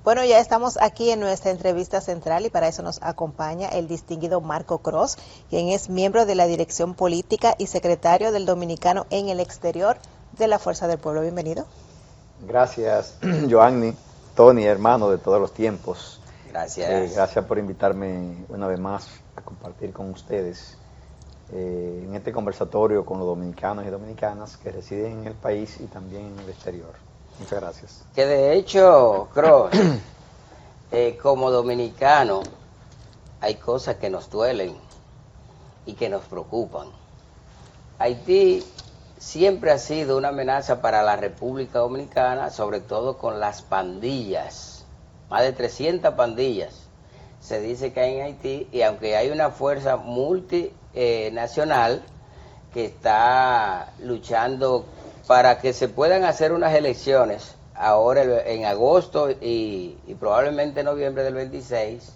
Bueno, ya estamos aquí en nuestra entrevista central y para eso nos acompaña el distinguido Marco Cross, quien es miembro de la Dirección Política y secretario del Dominicano en el Exterior de la Fuerza del Pueblo. Bienvenido. Gracias, Joanny, Tony, hermano de todos los tiempos. Gracias. Gracias por invitarme una vez más a compartir con ustedes en este conversatorio con los dominicanos y dominicanas que residen en el país y también en el exterior. Muchas gracias. Que de hecho, Cross, como dominicano, hay cosas que nos duelen y que nos preocupan. Haití siempre ha sido una amenaza para la República Dominicana, sobre todo con las pandillas. Más de 300 pandillas se dice que hay en Haití, y aunque hay una fuerza multinacional que está luchando para que se puedan hacer unas elecciones ahora en agosto y probablemente en noviembre del 26,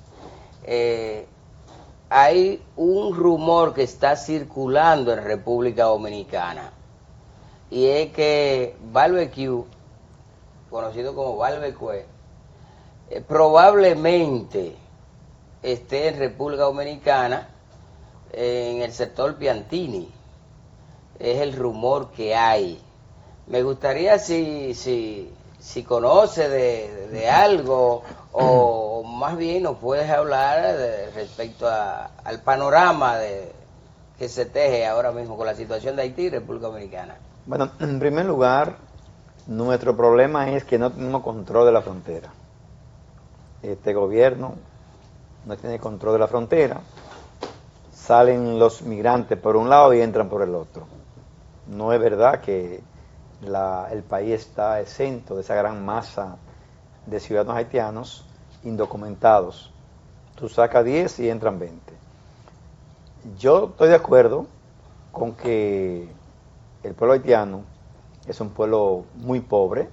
hay un rumor que está circulando en República Dominicana, y es que Barbecue, conocido como Barbecue, probablemente esté en República Dominicana, en el sector Piantini. Es el rumor que hay. Me gustaría si conoce de algo, o más bien nos puedes hablar respecto al panorama que se teje ahora mismo con la situación de Haití y República Dominicana. Bueno, en primer lugar, nuestro problema es que no tenemos control de la frontera. Este gobierno no tiene control de la frontera. Salen los migrantes por un lado y entran por el otro. No es verdad que el país está exento de esa gran masa de ciudadanos haitianos indocumentados. Tú sacas 10 y entran 20. Yo estoy de acuerdo con que el pueblo haitiano es un pueblo muy pobre,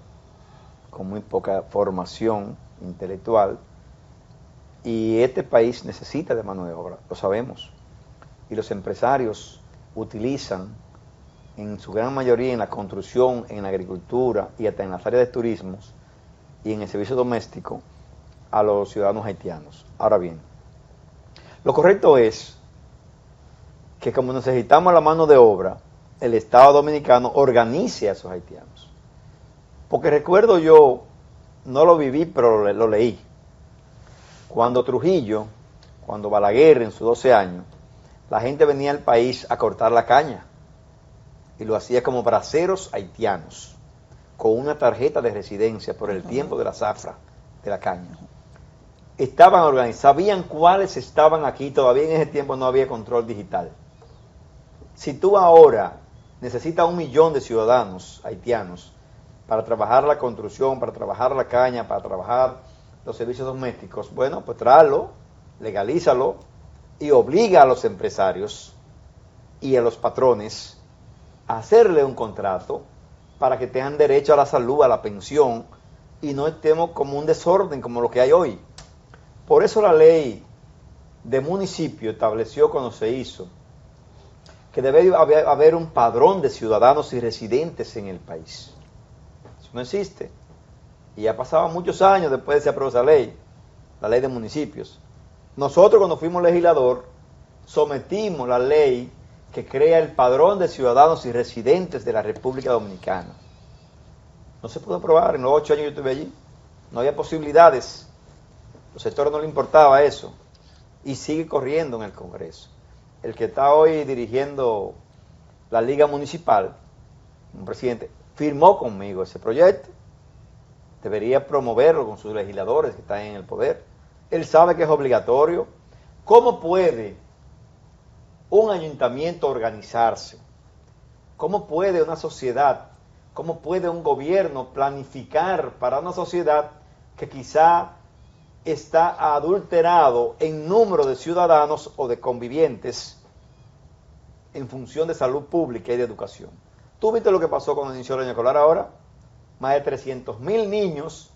con muy poca formación intelectual, y este país necesita de mano de obra, lo sabemos. Y los empresarios utilizan en su gran mayoría en la construcción, en la agricultura y hasta en las áreas de turismo y en el servicio doméstico a los ciudadanos haitianos. Ahora bien, lo correcto es que como necesitamos la mano de obra, el Estado Dominicano organice a esos haitianos. Porque recuerdo yo, no lo viví, pero lo leí. Cuando Trujillo, cuando Balaguer en sus 12 años, la gente venía al país a cortar la caña y lo hacía como braceros haitianos, con una tarjeta de residencia por el tiempo de la zafra, de la caña. Estaban organizados, sabían cuáles estaban aquí, todavía en ese tiempo no había control digital. Si tú ahora necesitas 1 millón de ciudadanos haitianos para trabajar la construcción, para trabajar la caña, para trabajar los servicios domésticos, bueno, pues tráelo, legalízalo y obliga a los empresarios y a los patrones a hacerle un contrato para que tengan derecho a la salud, a la pensión, y no estemos como un desorden como lo que hay hoy. Por eso la ley de municipio estableció cuando se hizo que debe haber un padrón de ciudadanos y residentes en el país. Eso no existe. Y ya pasaban muchos años después de que se aprobó esa ley, la ley de municipios. Nosotros cuando fuimos legislador, sometimos la ley que crea el padrón de ciudadanos y residentes de la República Dominicana. No se pudo aprobar, en los 8 años yo estuve allí. No había posibilidades. Los sectores no les importaba eso. Y sigue corriendo en el Congreso. El que está hoy dirigiendo la Liga Municipal, un presidente, firmó conmigo ese proyecto. Debería promoverlo con sus legisladores que están en el poder. Él sabe que es obligatorio. ¿Cómo puede un ayuntamiento organizarse? ¿Cómo puede una sociedad, cómo puede un gobierno planificar para una sociedad que quizá está adulterado en número de ciudadanos o de convivientes en función de salud pública y de educación? ¿Tú viste lo que pasó cuando inició el año escolar ahora? Más de 300.000 niños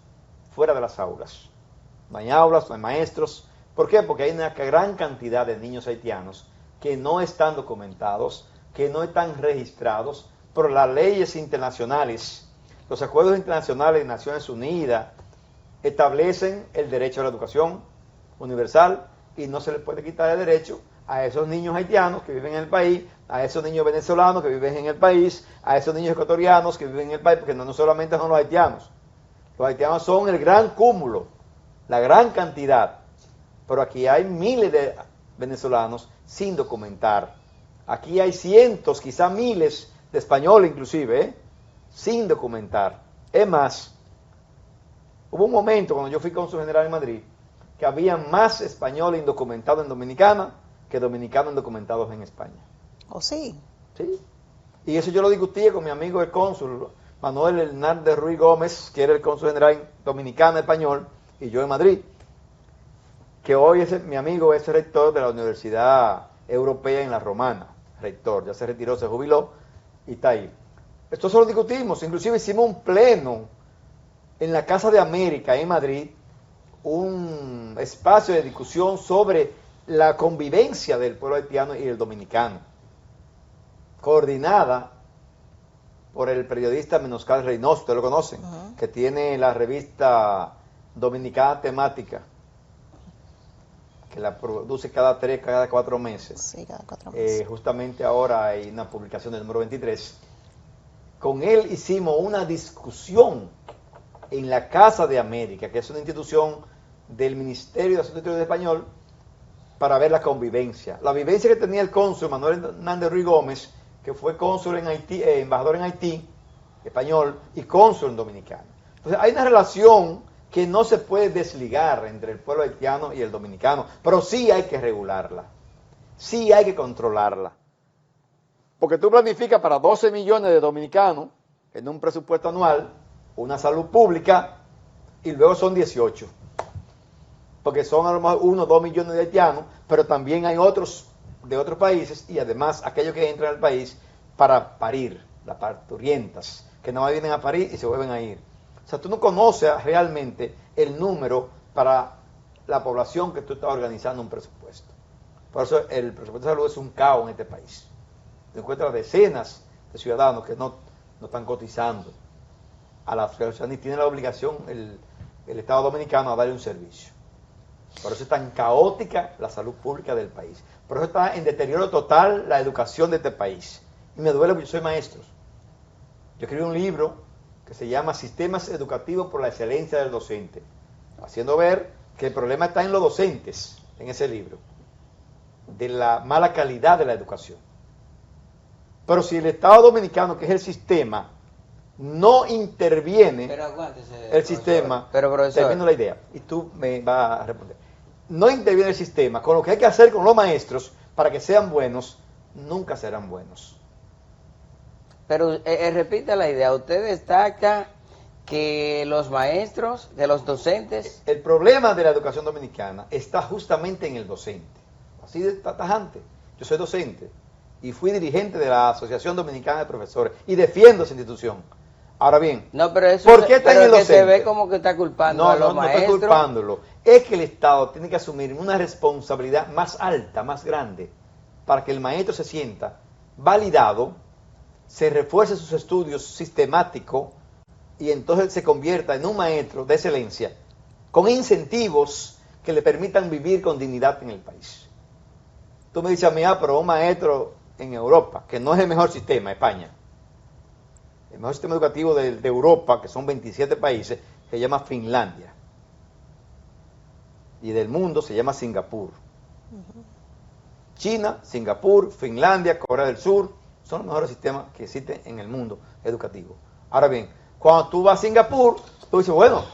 fuera de las aulas. No hay aulas, no hay maestros. ¿Por qué? Porque hay una gran cantidad de niños haitianos que no están documentados, que no están registrados por las leyes internacionales, los acuerdos internacionales de Naciones Unidas, establecen el derecho a la educación universal y no se les puede quitar el derecho a esos niños haitianos que viven en el país, a esos niños venezolanos que viven en el país, a esos niños ecuatorianos que viven en el país, porque no solamente son los haitianos son el gran cúmulo, la gran cantidad, pero aquí hay miles de venezolanos sin documentar, aquí hay cientos, quizá miles de españoles inclusive, sin documentar. Es más, hubo un momento cuando yo fui cónsul general en Madrid, que había más españoles indocumentados en Dominicana que dominicanos indocumentados en España. ¿Oh, sí? Sí. Y eso yo lo discutí con mi amigo el cónsul, Manuel Hernández Ruiz Gómez, que era el cónsul general dominicano español, y yo en Madrid, que hoy mi amigo es rector de la Universidad Europea en La Romana, rector, ya se retiró, se jubiló, y está ahí. Esto solo discutimos, inclusive hicimos un pleno en la Casa de América en Madrid, un espacio de discusión sobre la convivencia del pueblo haitiano y el dominicano, coordinada por el periodista Menoscal Reynoso, ustedes lo conocen, que tiene la revista Dominicana Temática, que la produce cada 4 meses. Sí, cada 4 meses. Justamente ahora hay una publicación del número 23. Con él hicimos una discusión en la Casa de América, que es una institución del Ministerio de Asuntos Exteriores Español, para ver la convivencia. La vivencia que tenía el cónsul Manuel Hernández Ruiz Gómez, que fue cónsul en Haití, embajador en Haití, español, y cónsul en Dominicana. Entonces hay una relación que no se puede desligar entre el pueblo haitiano y el dominicano, pero sí hay que regularla, sí hay que controlarla. Porque tú planificas para 12 millones de dominicanos en un presupuesto anual, una salud pública, y luego son 18. Porque son a lo mejor 1 o 2 millones de haitianos, pero también hay otros de otros países, y además aquellos que entran al país para parir, las parturientas, que no vienen a parir y se vuelven a ir. O sea, tú no conoces realmente el número para la población que tú estás organizando un presupuesto. Por eso el presupuesto de salud es un caos en este país. Te encuentras decenas de ciudadanos que no están cotizando a la sociedad, ni tiene la obligación el Estado Dominicano a darle un servicio. Por eso es tan caótica la salud pública del país. Por eso está en deterioro total la educación de este país. Y me duele porque yo soy maestro. Yo escribí un libro que se llama Sistemas Educativos por la Excelencia del Docente, haciendo ver que el problema está en los docentes, en ese libro, de la mala calidad de la educación. Pero si el Estado Dominicano, que es el sistema, no interviene, Pero aguántese, el sistema, pero profesor, termino la idea, y tú me vas a responder, no interviene el sistema, con lo que hay que hacer con los maestros para que sean buenos, nunca serán buenos. pero repita la idea, usted destaca que los maestros, de los docentes... El problema de la educación dominicana está justamente en el docente, así de tajante. Yo soy docente y fui dirigente de la Asociación Dominicana de Profesores y defiendo esa institución. Ahora bien, No, pero eso ¿por qué está en el que docente? se ve como que está culpando a los maestros. No estoy culpándolo. Es que el Estado tiene que asumir una responsabilidad más alta, más grande, para que el maestro se sienta validado, se refuerce sus estudios sistemáticos y entonces se convierta en un maestro de excelencia con incentivos que le permitan vivir con dignidad en el país. Tú me dices a mí, pero un maestro en Europa, que no es el mejor sistema, España, el mejor sistema educativo de Europa, que son 27 países, se llama Finlandia. Y del mundo se llama Singapur. China, Singapur, Finlandia, Corea del Sur, son los mejores sistemas que existen en el mundo educativo. Ahora bien, cuando tú vas a Singapur, tú dices, bueno,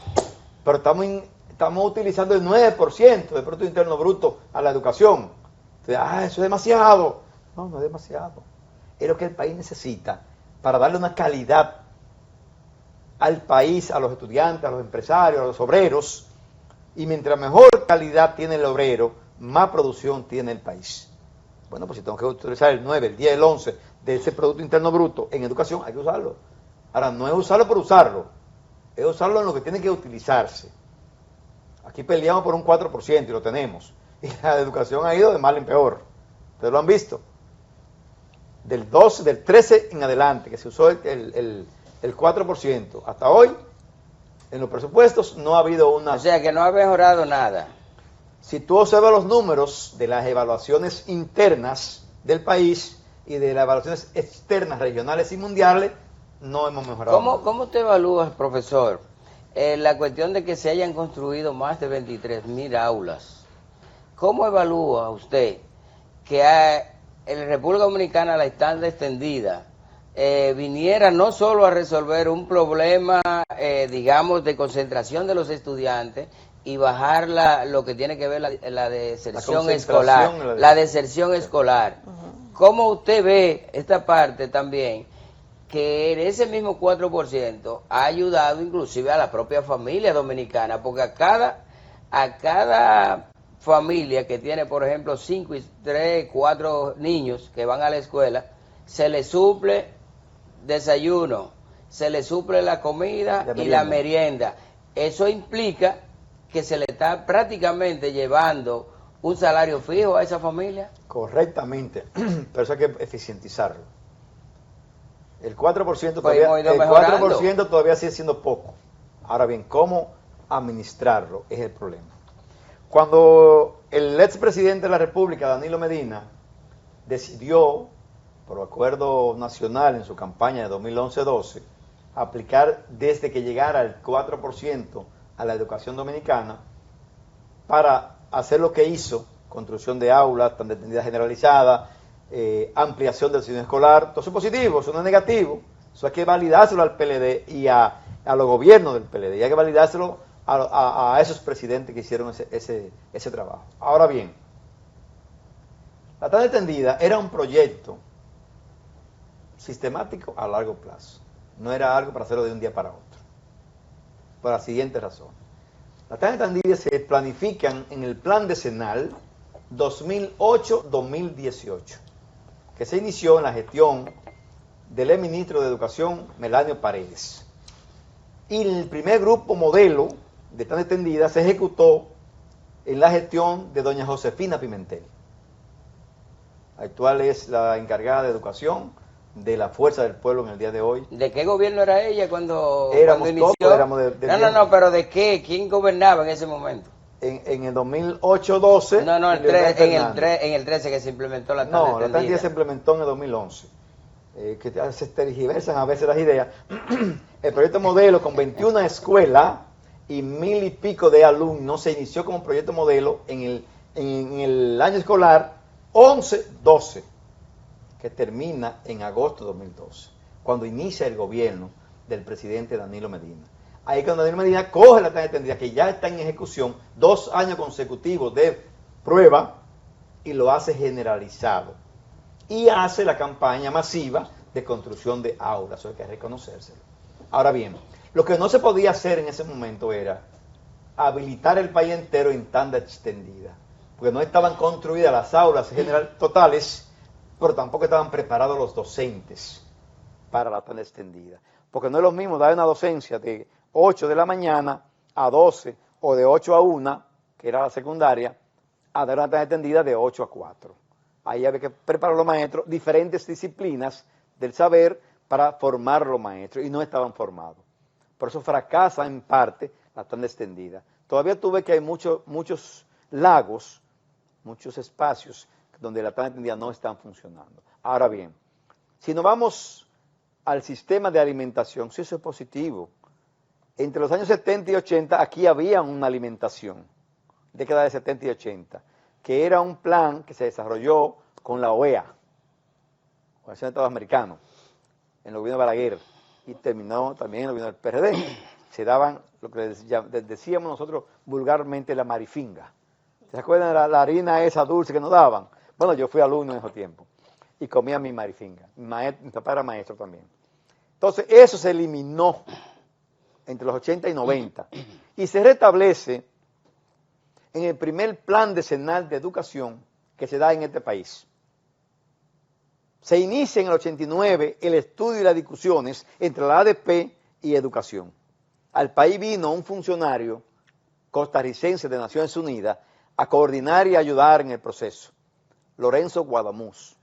pero estamos utilizando el 9% del Producto Interno Bruto a la educación. Entonces, eso es demasiado. No, no es demasiado. Es lo que el país necesita para darle una calidad al país, a los estudiantes, a los empresarios, a los obreros. Y mientras mejor calidad tiene el obrero, más producción tiene el país. Bueno, pues si tengo que utilizar el 9, el 10, el 11 de ese Producto Interno Bruto en educación, hay que usarlo. Ahora, no es usarlo por usarlo, es usarlo en lo que tiene que utilizarse. Aquí peleamos por un 4% y lo tenemos. Y la educación ha ido de mal en peor. Ustedes lo han visto. Del 12, del 13 en adelante, que se usó el 4%, hasta hoy, En los presupuestos no ha habido una... O sea que no ha mejorado nada. Si tú observas los números de las evaluaciones internas del país y de las evaluaciones externas, regionales y mundiales, no hemos mejorado. ¿Cómo te evalúas, profesor, la cuestión de que se hayan construido más de 23.000 aulas? ¿Cómo evalúa usted que en la República Dominicana la estancia extendida viniera no solo a resolver un problema, digamos, de concentración de los estudiantes y bajar lo que tiene que ver la deserción escolar, la deserción escolar? ¿Cómo usted ve esta parte también, que en ese mismo 4% ha ayudado inclusive a la propia familia dominicana? Porque a cada familia que tiene, por ejemplo, 5 y 3, 4 niños que van a la escuela, se le suple desayuno, se le suple la comida y la merienda. Eso implica que se le está prácticamente llevando un salario fijo a esa familia. Correctamente, pero eso hay que eficientizarlo. El 4%, Pues todavía sigue siendo poco. Ahora bien, ¿cómo administrarlo? Es el problema. Cuando el expresidente de la República, Danilo Medina, decidió, por acuerdo nacional en su campaña de 2011-12, aplicar desde que llegara el 4% a la educación dominicana, para hacer lo que hizo: construcción de aulas, tan detendida generalizada, ampliación del sistema escolar. Todo eso es positivo, eso no es negativo. Eso hay que validárselo al PLD y a los gobiernos del PLD, y hay que validárselo a esos presidentes que hicieron ese trabajo. Ahora bien, la tan extendida era un proyecto sistemático a largo plazo. No era algo para hacerlo de un día para otro, por la siguiente razón. Las tan extendidas se planifican en el plan decenal 2008-2018, que se inició en la gestión del ministro de Educación, Melanio Paredes. Y el primer grupo modelo de tan extendida se ejecutó en la gestión de doña Josefina Pimentel. Actual es la encargada de educación de la Fuerza del Pueblo en el día de hoy. ¿De qué gobierno era ella cuando Todos, inició? éramos No, pero ¿de qué? ¿Quién gobernaba en ese momento? En el 2008-12. No, en el 13 que se implementó la tanda extendida. No, la tanda extendida se implementó en el 2011. Que se tergiversan a veces las ideas. El proyecto modelo con 21 escuelas y 1,000 y pico de alumnos se inició como proyecto modelo en el año escolar 11-12, que termina en agosto de 2012, cuando inicia el gobierno del presidente Danilo Medina. Ahí cuando Danilo Medina coge la tanda extendida, que ya está en ejecución, 2 años consecutivos de prueba, y lo hace generalizado. Y hace la campaña masiva de construcción de aulas, eso hay que reconocérselo. Ahora bien, lo que no se podía hacer en ese momento era habilitar el país entero en tanda extendida, porque no estaban construidas las aulas totales, pero tampoco estaban preparados los docentes para la tanda extendida. Porque no es lo mismo dar una docencia de 8 de la mañana a 12 o de 8 a 1, que era la secundaria, a dar una tanda extendida de 8 a 4. Ahí había que preparar a los maestros, diferentes disciplinas del saber para formar a los maestros, y no estaban formados. Por eso fracasa en parte la tanda extendida. Todavía tú ves que hay muchos lagos, muchos espacios donde la tanda extendida no están funcionando. Ahora bien, si nos vamos al sistema de alimentación, sí, eso es positivo. Entre los años 70 y 80 aquí había una alimentación, década de 70 y 80, que era un plan que se desarrolló con la OEA, Organización de Estados Americanos, en el gobierno de Balaguer, y terminó también en el gobierno del PRD. Se daban lo que decíamos nosotros vulgarmente la marifinga. ¿Se acuerdan de la harina esa dulce que nos daban? Bueno, yo fui alumno en ese tiempo y comía mi marifinga. Mi papá era maestro también. Entonces, eso se eliminó entre los 80 y 90 y se restablece en el primer plan decenal de educación que se da en este país. Se inicia en el 89 el estudio y las discusiones entre la ADP y educación. Al país vino un funcionario costarricense de Naciones Unidas a coordinar y ayudar en el proceso, Lorenzo Guadamuz.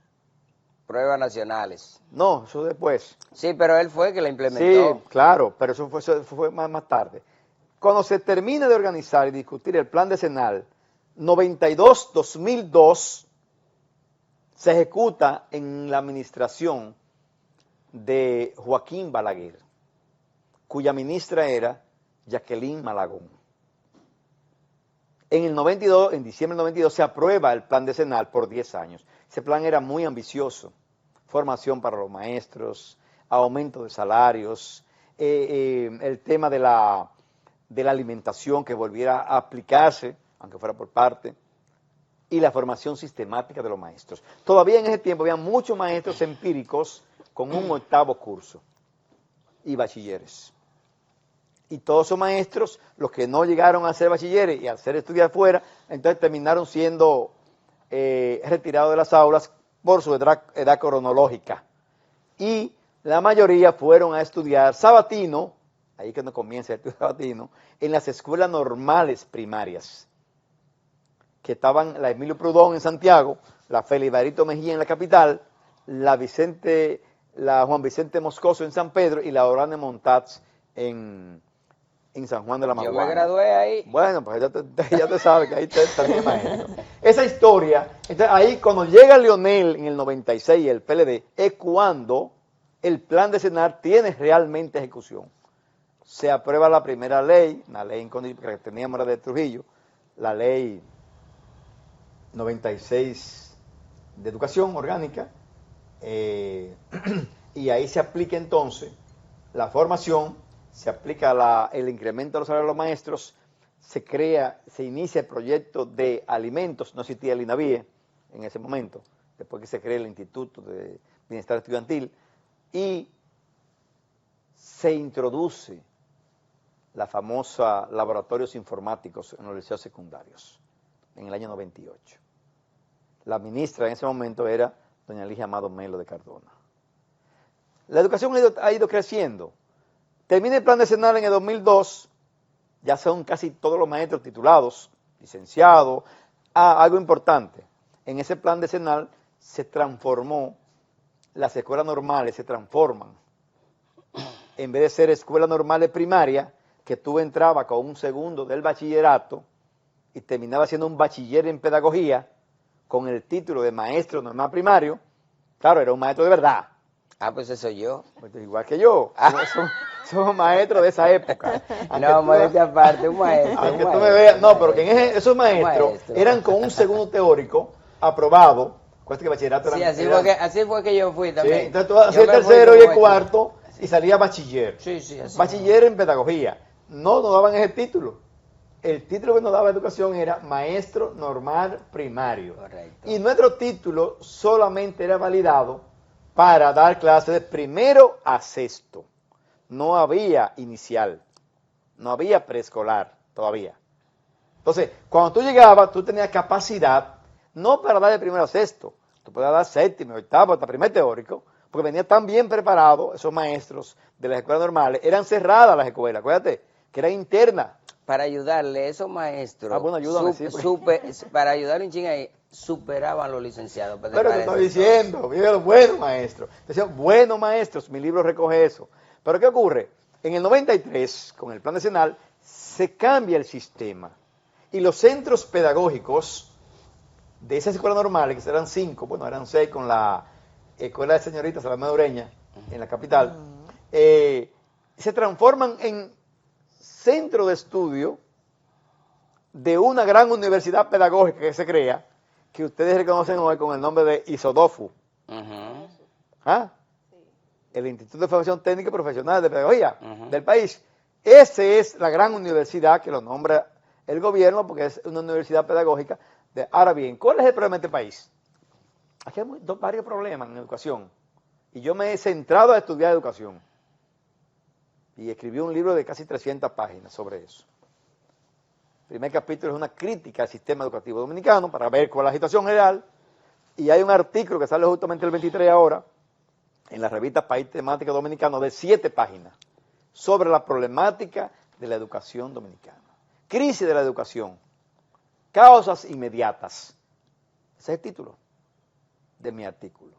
Pruebas nacionales. No, eso después. Sí, pero él fue que la implementó. Sí, claro, pero eso fue más tarde. Cuando se termine de organizar y discutir el plan decenal 92-2002, se ejecuta en la administración de Joaquín Balaguer, cuya ministra era Jacqueline Malagón. En el 92, en diciembre del 92, se aprueba el plan decenal por 10 años. Ese plan era muy ambicioso. Formación para los maestros, aumento de salarios, el tema de la alimentación que volviera a aplicarse, aunque fuera por parte, y la formación sistemática de los maestros. Todavía en ese tiempo había muchos maestros empíricos con un 8º curso y bachilleres. Y todos esos maestros, los que no llegaron a ser bachilleres y a hacer estudiar fuera, entonces terminaron siendo retirados de las aulas por su edad cronológica. Y la mayoría fueron a estudiar sabatino, ahí es cuando comienza el estudio sabatino, en las escuelas normales primarias, que estaban la Emilio Prudón en Santiago, la Felibarito Mejía en la capital, la Juan Vicente Moscoso en San Pedro y la Orane Montats en San Juan de la Maguana. Yo me gradué ahí. Bueno, pues ya te sabes que ahí también maestro. Esa historia, entonces ahí cuando llega Leonel en el 96 y el PLD, es cuando el plan decenal tiene realmente ejecución. Se aprueba la primera ley, una ley que teníamos era de Trujillo, la ley 96 de educación orgánica, y ahí se aplica entonces la formación, se aplica el incremento de los salarios de los maestros, se inicia el proyecto de alimentos, no existía el INAVIE en ese momento, después que se crea el Instituto de Bienestar Estudiantil, y se introduce la famosa laboratorios informáticos en los liceos secundarios, en el año 98. La ministra en ese momento era doña Ligia Amado Melo de Cardona. La educación ha ido creciendo. Termina el plan decenal en el 2002, ya son casi todos los maestros titulados, licenciados. Algo importante, en ese plan decenal se transformó, las escuelas normales se transforman. En vez de ser escuelas normales primarias, que tú entrabas con un segundo del bachillerato y terminabas siendo un bachiller en pedagogía, con el título de maestro normal primario, claro, era un maestro de verdad. Ah, pues eso soy yo. Pues igual que yo, somos maestros de esa época. No, modestia aparte, un maestro. Aunque tú me veas, no, pero que esos maestros eran con un segundo teórico aprobado, cuesta que bachillerato sí, era... así fue que yo fui también. Sí, entonces tú hacías el tercero y el cuarto y salía bachiller. Sí, sí, así. Bachiller en pedagogía. No nos daban ese título. El título que nos daba educación era maestro normal primario. Correcto. Y nuestro título solamente era validado para dar clases de primero a sexto. No había inicial, no había preescolar todavía. Entonces, cuando tú llegabas, tú tenías capacidad, no para dar de primero a sexto, tú podías dar séptimo, octavo, hasta primer teórico, porque venían tan bien preparados esos maestros de las escuelas normales. Eran cerradas las escuelas, acuérdate, que eran internas. Para ayudarle, esos maestros, bueno, ayúdame, sí, para ayudarle un ching ahí, superaban los licenciados. Pero te estoy diciendo, mira los buenos maestros. Decían, buenos maestros, mi libro recoge eso. Pero ¿qué ocurre? En el 93, con el plan decenal, se cambia el sistema. Y los centros pedagógicos de esas escuelas normales, que eran 5, bueno, eran 6 con la escuela de señoritas Alameda Ureña, en la capital, se transforman en centro de estudio de una gran universidad pedagógica que se crea, que ustedes reconocen hoy con el nombre de ISODOFU. ¿Ah? El Instituto de Formación Técnica y Profesional de Pedagogía del país. Esa es la gran universidad que lo nombra el gobierno porque es una universidad pedagógica. Ahora bien, ¿cuál es el problema de este país? Aquí hay varios problemas en educación. Y yo me he centrado a estudiar educación. Y escribí un libro de casi 300 páginas sobre eso. El primer capítulo es una crítica al sistema educativo dominicano para ver cuál es la situación general. Y hay un artículo que sale justamente el 23 ahora, en la revista País Temática Dominicano, de 7 páginas, sobre la problemática de la educación dominicana. Crisis de la educación. Causas inmediatas. Ese es el título de mi artículo.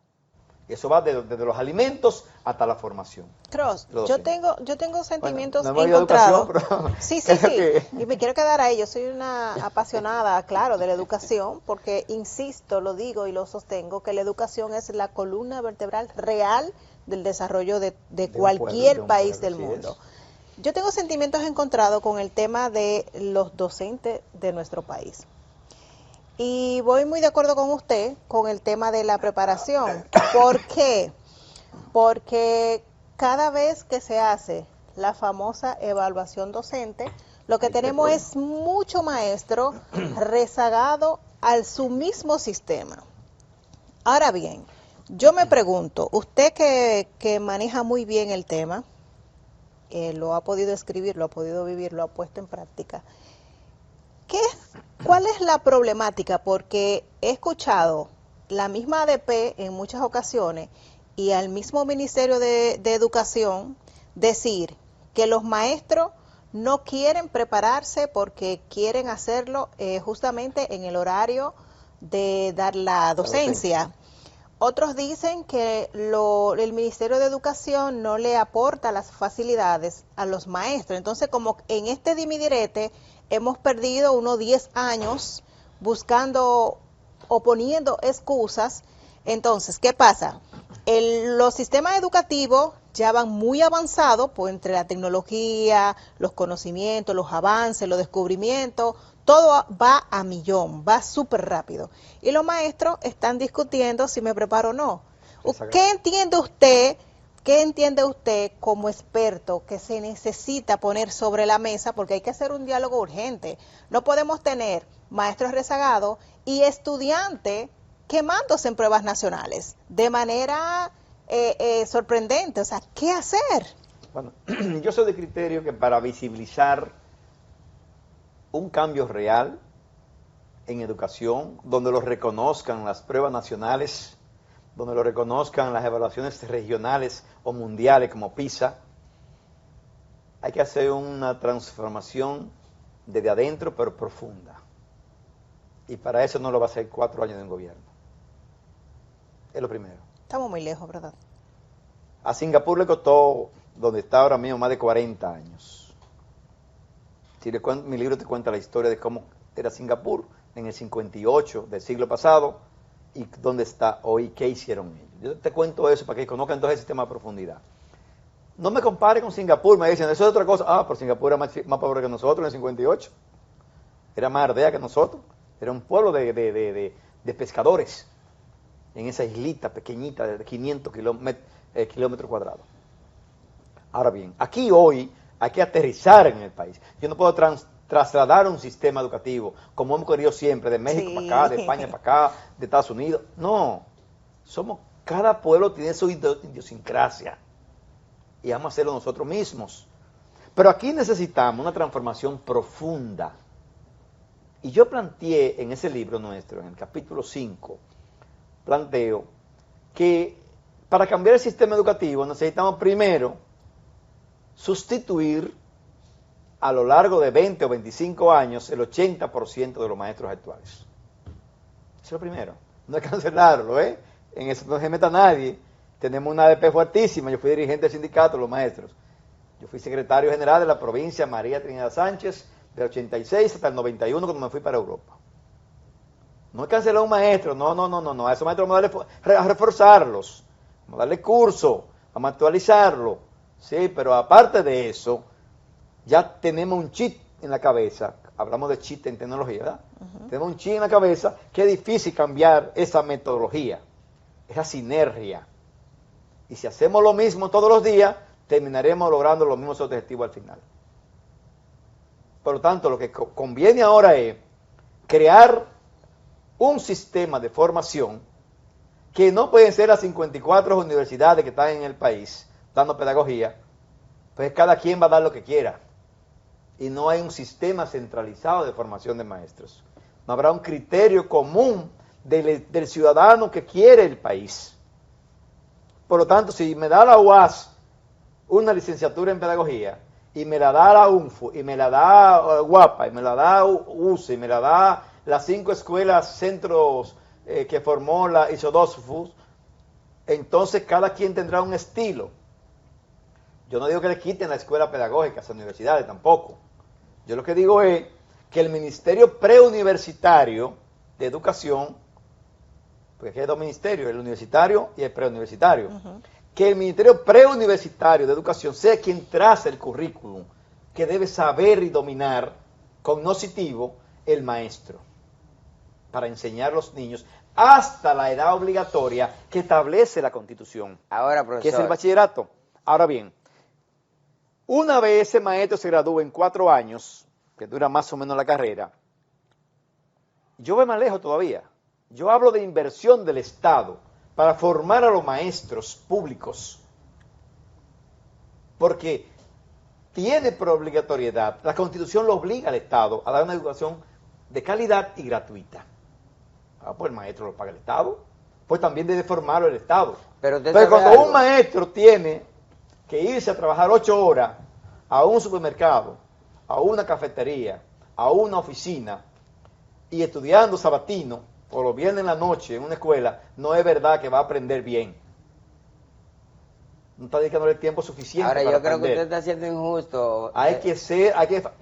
Eso va desde los alimentos hasta la formación. Cross, Los yo docentes. tengo sentimientos Bueno, no hemos ido a encontrados. educación, pero Sí, creo que- y me quiero quedar ahí. Yo soy una apasionada, claro, de la educación, porque insisto, lo digo y lo sostengo, que la educación es la columna vertebral real del desarrollo de un cualquier pueblo, país del así mundo. es. Yo tengo sentimientos encontrados con el tema de los docentes de nuestro país. Y voy muy de acuerdo con usted con el tema de la preparación. ¿Por qué? Porque cada vez que se hace la famosa evaluación docente, lo que tenemos es mucho maestro rezagado al su mismo sistema. Ahora bien, yo me pregunto, usted que maneja muy bien el tema, lo ha podido escribir, lo ha podido vivir, lo ha puesto en práctica, ¿cuál es la problemática? Porque he escuchado la misma ADP en muchas ocasiones y al mismo Ministerio de Educación decir que los maestros no quieren prepararse porque quieren hacerlo justamente en el horario de dar la docencia. Otros dicen que el Ministerio de Educación no le aporta las facilidades a los maestros. Entonces, como en este dimidirete hemos perdido unos 10 años buscando o poniendo excusas. Entonces, ¿qué pasa? Los sistemas educativos ya van muy avanzados, pues entre la tecnología, los conocimientos, los avances, los descubrimientos, todo va a millón, va súper rápido. Y los maestros están discutiendo si me preparo o no. ¿Qué entiende usted como experto que se necesita poner sobre la mesa? Porque hay que hacer un diálogo urgente. No podemos tener maestros rezagados y estudiantes quemándose en pruebas nacionales de manera sorprendente. O sea, ¿qué hacer? Bueno, yo soy de criterio que para visibilizar un cambio real en educación, donde lo reconozcan las pruebas nacionales, donde lo reconozcan las evaluaciones regionales o mundiales como PISA, hay que hacer una transformación desde adentro pero profunda. Y para eso no lo va a hacer 4 años de un gobierno. Es lo primero. Estamos muy lejos, ¿verdad? A Singapur le costó, donde está ahora mismo, más de 40 años. Si mi libro te cuenta la historia de cómo era Singapur en el 58 del siglo pasado y dónde está hoy, qué hicieron ellos. Yo te cuento eso para que conozcan todo el sistema a profundidad. No me compare con Singapur, me dicen, eso es otra cosa. Ah, pero Singapur era más pobre que nosotros en el 58. Era más ardea que nosotros. Era un pueblo de pescadores en esa islita pequeñita de 500 kilómetros cuadrados. Ahora bien, aquí hoy hay que aterrizar en el país. Yo no puedo trasladar un sistema educativo como hemos querido siempre, de México para acá, de España para acá, de Estados Unidos. No, cada pueblo tiene su idiosincrasia y vamos a hacerlo nosotros mismos. Pero aquí necesitamos una transformación profunda. Y yo planteé en ese libro nuestro, en el capítulo 5, planteo que para cambiar el sistema educativo necesitamos primero sustituir a lo largo de 20 o 25 años el 80% de los maestros actuales. Eso es lo primero. No es cancelarlo, En eso no se meta nadie. Tenemos una ADP fuertísima. Yo fui dirigente del sindicato de los maestros. Yo fui secretario general de la provincia María Trinidad Sánchez del 86 hasta el 91 cuando me fui para Europa. No es cancelar a un maestro, no. A esos maestros vamos a reforzarlos, vamos a darle curso, vamos a actualizarlo. Sí, pero aparte de eso, ya tenemos un chip en la cabeza, hablamos de chip en tecnología, ¿verdad? Tenemos un chip en la cabeza que es difícil cambiar esa metodología, esa sinergia. Y si hacemos lo mismo todos los días, terminaremos logrando los mismos objetivos al final. Por lo tanto, lo que conviene ahora es crear un sistema de formación que no pueden ser las 54 universidades que están en el país dando pedagogía, pues cada quien va a dar lo que quiera. Y no hay un sistema centralizado de formación de maestros. No habrá un criterio común del ciudadano que quiere el país. Por lo tanto, si me da la UAS una licenciatura en pedagogía, y me la da la UNFU, y me la da Guapa, y me la da UCE, y me la da las 5 escuelas, centros que formó la ISODOSFUS, entonces cada quien tendrá un estilo. Yo no digo que le quiten la escuela pedagógica a las universidades tampoco. Yo lo que digo es que el Ministerio Preuniversitario de Educación, porque aquí hay dos ministerios, el universitario y el preuniversitario, que el Ministerio Preuniversitario de Educación sea quien trace el currículum que debe saber y dominar cognoscitivo el maestro para enseñar a los niños hasta la edad obligatoria que establece la Constitución, Ahora, profesor, que es el bachillerato. Ahora bien, una vez ese maestro se gradúe en 4 años, que dura más o menos la carrera, yo voy más lejos todavía. Yo hablo de inversión del Estado para formar a los maestros públicos, porque tiene por obligatoriedad, la Constitución lo obliga al Estado a dar una educación de calidad y gratuita. Pues el maestro lo paga el Estado, pues también debe formarlo el Estado. pero Cuando algo. un maestro tiene que irse a trabajar 8 horas a un supermercado, a una cafetería, a una oficina, y estudiando sabatino, o los viernes en la noche en una escuela, no es verdad que va a aprender bien. No está dedicándole el tiempo suficiente Ahora, para yo creo que aprender. usted está siendo injusto.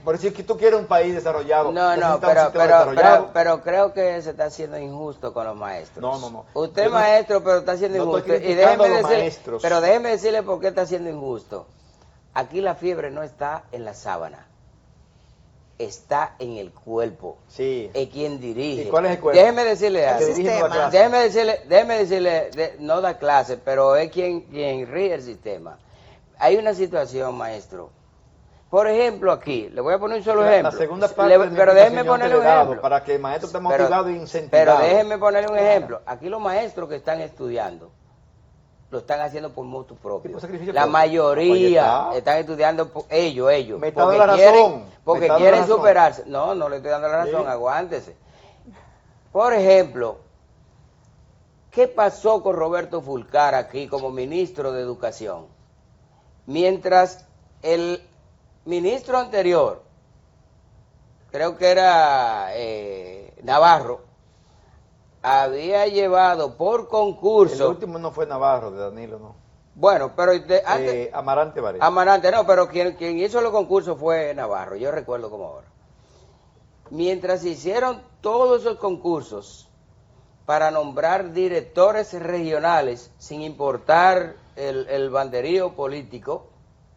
Por decir que tú quieres un país desarrollado. No, necesitas un pero, sistema desarrollado. pero creo que se está haciendo injusto con los maestros. No. Usted Yo es no- maestro, pero está siendo no injusto. estoy criticando a los decirle, maestros. pero déjeme decirle por qué está siendo injusto. Aquí la fiebre no está en la sábana, está en el cuerpo. Sí. Es quien dirige. ¿Y cuál es el cuerpo? Déjeme decirle El algo. que dirige no da clase. Déjeme decirle, no da clase, pero es quien rige el sistema. Hay una situación, maestro. Por ejemplo, aquí, le voy a poner un solo ejemplo. La segunda parte de mi pero déjeme explicación yo ponerle te un he dado ejemplo. para que el maestro esté Pero- motivado y incentivado. Pero déjeme ponerle un ejemplo. Aquí los maestros que están estudiando lo están haciendo por motu propio. Sí, por sacrificio La propio. mayoría Pues están estudiando por ellos. Me está dando la razón. Porque Me está dando quieren la razón. superarse. No le estoy dando la razón, Sí. aguántese. Por ejemplo, ¿qué pasó con Roberto Fulcar aquí como ministro de Educación? Mientras el ministro anterior, creo que era Navarro, había llevado por El concurso, último no fue Navarro, de Danilo, no. bueno, pero antes, Amarante Varela. Amarante, no, pero quien hizo los concursos fue Navarro, yo recuerdo como ahora. Mientras se hicieron todos esos concursos para nombrar directores regionales, sin importar el banderío político,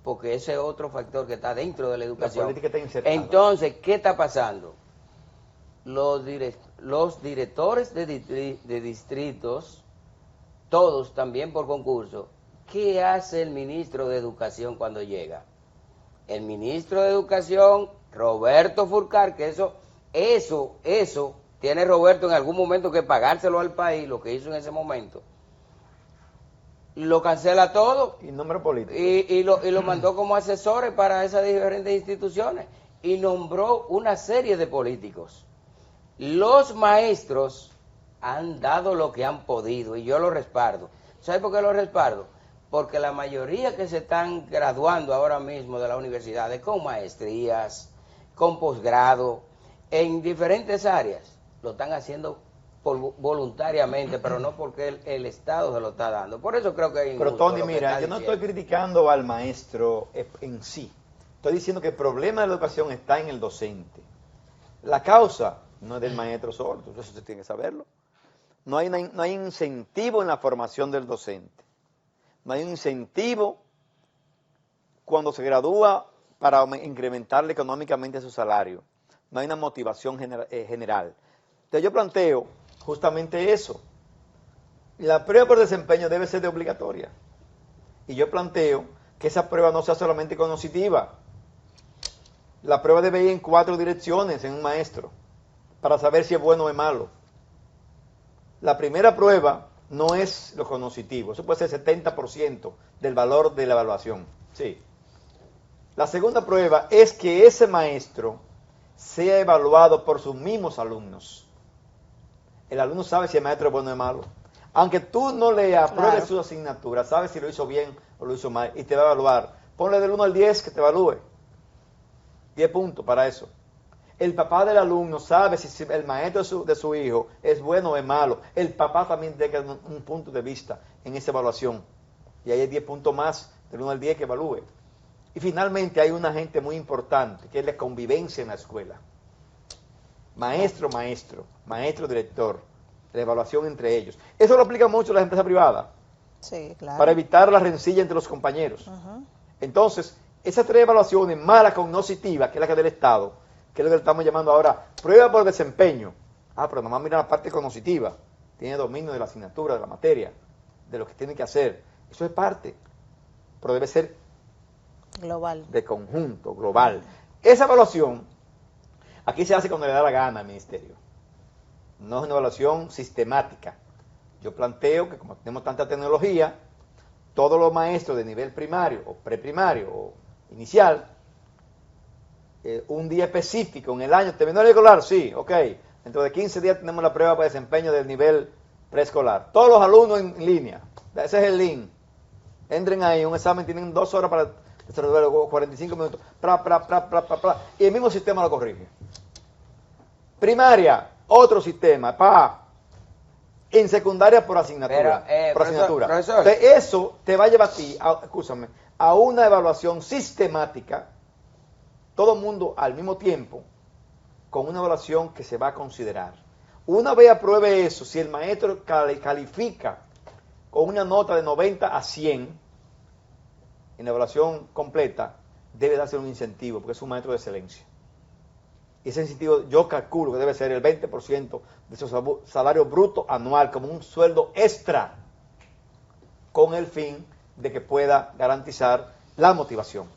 porque ese es otro factor que está dentro de la educación. política está insertada. Entonces, ¿qué está pasando? Los directores de distritos, todos también por concurso, ¿qué hace el ministro de Educación cuando llega? El ministro de Educación, Roberto Fulcar, que eso tiene Roberto en algún momento que pagárselo al país, lo que hizo en ese momento, lo cancela todo Y nombre político. y lo mandó como asesores para esas diferentes instituciones y nombró una serie de políticos. Los maestros han dado lo que han podido y yo lo respaldo. ¿Sabe por qué lo respaldo? Porque la mayoría que se están graduando ahora mismo de las universidades con maestrías, con posgrado, en diferentes áreas, lo están haciendo voluntariamente, pero no porque el Estado se lo está dando. Por eso creo que es Pero injusto Tony, lo que mira, está yo no diciendo. estoy criticando al maestro en sí. Estoy diciendo que el problema de la educación está en el docente. La causa no es del maestro solo, eso usted tiene que saberlo. No hay incentivo en la formación del docente. No hay un incentivo cuando se gradúa para incrementarle económicamente su salario. No hay una motivación general. Entonces yo planteo justamente eso. La prueba por desempeño debe ser de obligatoria. Y yo planteo que esa prueba no sea solamente cognitiva. La prueba debe ir en 4 direcciones en un maestro para saber si es bueno o es malo. La primera prueba no es lo cognitivo, eso puede ser 70% del valor de la evaluación. Sí. La segunda prueba es que ese maestro sea evaluado por sus mismos alumnos. El alumno sabe si el maestro es bueno o es malo. Aunque tú no le apruebes Claro. su asignatura, sabe si lo hizo bien o lo hizo mal y te va a evaluar. Ponle del 1 al 10 que te evalúe. 10 puntos para eso. El papá del alumno sabe si el maestro de su hijo es bueno o es malo. El papá también tiene un punto de vista en esa evaluación. Y ahí hay 10 puntos más, del 1 al 10 que evalúe. Y finalmente hay una gente muy importante, que es la convivencia en la escuela. Maestro, director, la evaluación entre ellos. Eso lo aplica mucho las empresas privadas. Sí, claro. Para evitar la rencilla entre los compañeros. Entonces, esas 3 evaluaciones, más la cognoscitiva, que es la que del Estado, que es lo que le estamos llamando ahora prueba por desempeño. Pero nomás mira la parte cognoscitiva. Tiene dominio de la asignatura, de la materia, de lo que tiene que hacer. Eso es parte, pero debe ser global, de conjunto, global. Esa evaluación, aquí se hace cuando le da la gana al ministerio. No es una evaluación sistemática. Yo planteo que como tenemos tanta tecnología, todos los maestros de nivel primario o preprimario o inicial, un día específico en el año, ¿terminó el escolar? Sí, ok. Dentro de 15 días tenemos la prueba para desempeño del nivel preescolar. Todos los alumnos en línea. Ese es el link. Entren ahí, un examen, tienen 2 horas para resolverlo, 45 minutos. Y el mismo sistema lo corrige. Primaria, otro sistema. En secundaria por asignatura. Profesor. Entonces, eso te va a llevar a ti, a una evaluación sistemática, todo el mundo al mismo tiempo, con una evaluación que se va a considerar. Una vez apruebe eso, si el maestro califica con una nota de 90 a 100 en la evaluación completa, debe darse un incentivo, porque es un maestro de excelencia. Y ese incentivo yo calculo que debe ser el 20% de su salario bruto anual, como un sueldo extra, con el fin de que pueda garantizar la motivación.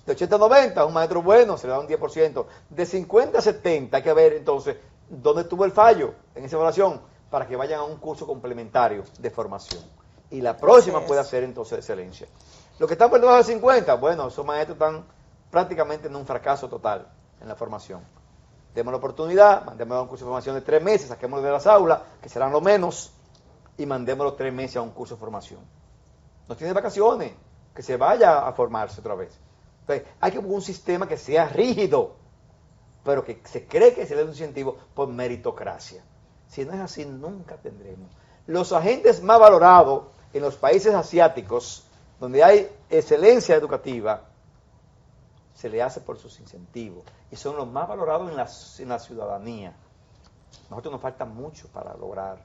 De 80 a 90, un maestro bueno se le da un 10%. De 50 a 70 hay que ver entonces dónde estuvo el fallo en esa evaluación para que vayan a un curso complementario de formación. Y la próxima puede ser entonces excelencia. Los que están por debajo de 50, bueno, esos maestros están prácticamente en un fracaso total en la formación. Demos la oportunidad, mandémoslo a un curso de formación de 3 meses, saquémoslo de las aulas, que serán lo menos, y mandémoslo 3 meses a un curso de formación. No tiene vacaciones, que se vaya a formarse otra vez. Entonces, hay que buscar un sistema que sea rígido, pero que se cree que se le da un incentivo por meritocracia. Si no es así, nunca tendremos. Los agentes más valorados en los países asiáticos, donde hay excelencia educativa, se le hace por sus incentivos. Y son los más valorados en la ciudadanía. Nosotros nos falta mucho para lograr.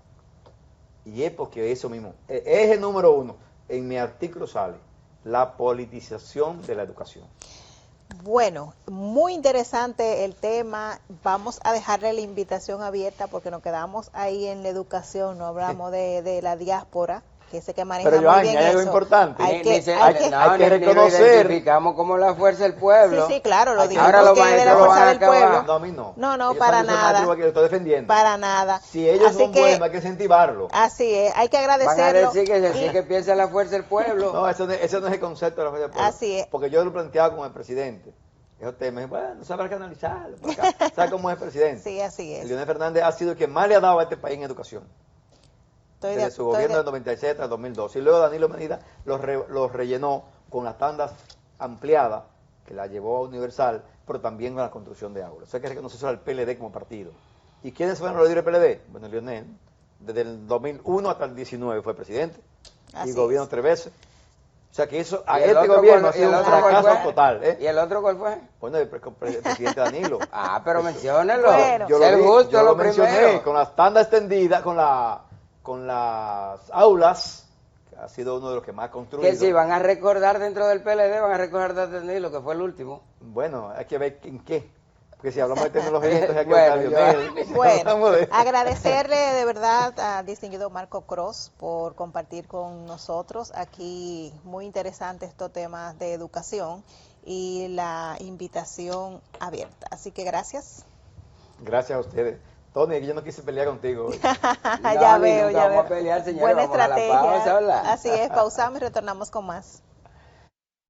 Y es porque eso mismo, eje número 1, en mi artículo sale, la politización de la educación. Bueno, muy interesante el tema. Vamos a dejarle la invitación abierta porque nos quedamos ahí en la educación, no hablamos de la diáspora, que sé que maneja muy bien hay algo eso. importante. Hay que reconocer. Lo identificamos como la fuerza del pueblo. Sí, claro, lo dijimos ahora los que es de la maestros fuerza van a del pueblo. No, a mí no. No, ellos para nada. Que lo estoy defendiendo. Para nada. Si ellos son buenos, hay que incentivarlo. Así es, hay que agradecerlo. Van a decir que sí que piensa la fuerza del pueblo. No, ese no es el concepto de la fuerza del pueblo. Así es. Porque yo lo he planteado con el presidente. Esos temas, bueno, sabrá que analizarlo. ¿Sabe cómo es el presidente? Sí, así es. Leonel Fernández ha sido el que más le ha dado a este país en educación. Desde su gobierno del 96 hasta el 2012. Y luego Danilo Medina los rellenó con las tandas ampliadas, que la llevó a Universal, pero también con la construcción de aulas. O sea, que reconocerse al PLD como partido. ¿Y quiénes fueron los líderes del PLD? Bueno, Leonel, desde el 2001 hasta el 19 fue presidente, y gobierno 3 veces. O sea, que eso a este gobierno ha sido un fracaso total. ¿Y el otro cuál fue? Bueno, el presidente Danilo. Pero menciónenlo. Bueno. Yo lo mencioné, con las tandas extendidas, con las aulas, que ha sido uno de los que más ha construido. Que si van a recordar dentro del PLD, van a recordar de Danilo, que fue el último. Bueno, hay que ver en qué. Porque si hablamos de tecnología, entonces hay que ver a Lionel. Bueno, agradecerle de verdad al distinguido Marco Cross por compartir con nosotros aquí muy interesante estos temas de educación y la invitación abierta. Así que gracias. Gracias a ustedes. Tony, yo no quise pelear contigo hoy. Ya veo. Vamos a pelear, señora. Buena Vamos estrategia. a la pausa, ¿verdad? Así es, pausamos y retornamos con más.